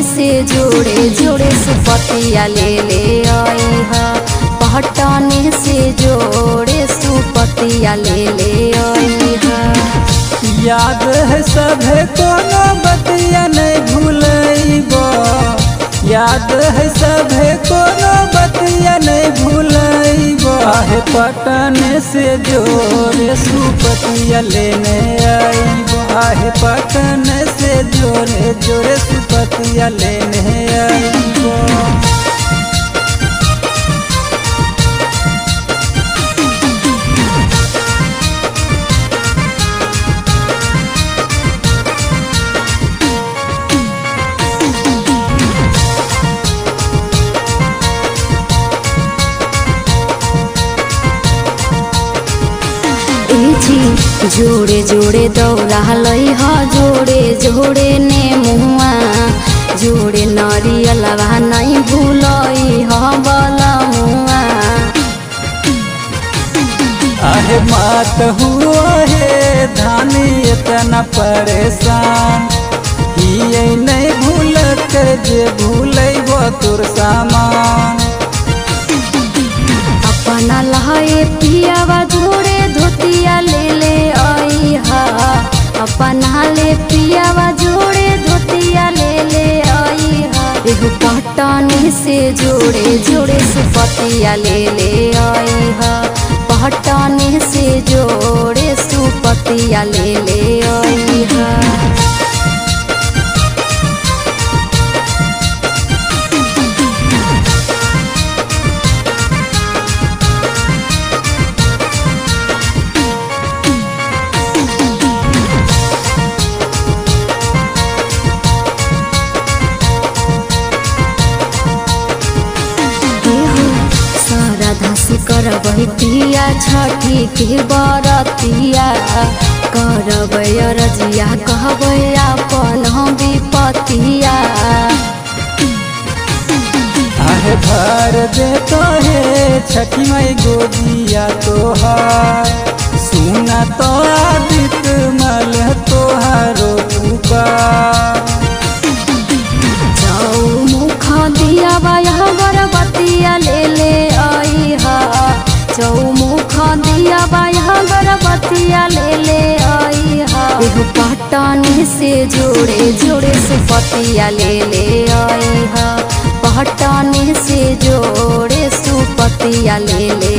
से जोड़े जोड़े सुपतिया ले आई हा। पटने से जोड़े सुपतिया ले आई हा। याद है सभे कोनो बतिया नहीं भूलैबो, याद है सभे कोनो बतिया नहीं भूलैबो। आहे पटने से जोड़े सुपतिया लेने आईबो, आहे पटने से जोड़े जोड़े सुपतिया लेने आईबो। जोड़े जोड़े दौड़ा लई हा, जोड़े जोड़े ने मुआ, जोड़े नरियलवा नहीं भूलई हा बला मुआ। आहे मात हुआ है धानी इतना परेशान, ये नहीं भूल कर जे भूलैबो तोर सामान। अपना लहाए पियावा जोड़े धोतिया ले आई हा। अपना ले पियावा जोड़े धोतिया ले आई हा। एगो पटने से जोड़े जोड़े सुपतिया ले आई हा। पटने से जोड़े सुपतिया ले आई हा। करबही पिया छठी के बरतिया, करबै रजिया कहबै अपन विपतिया। आहे भर देतो है छठी माई गोदिया तोहार, सुना तो आदित मल तोहारो पुकार। जाऊ मुख दिया बाया गरबतिया ले आई हा। जाऊ मुख दिया बाया गरबतिया ले आई हा। एगो पटने से जोड़े जोड़े सुपतिया ले आई हा। पटने से जोड़े सुपतिया ले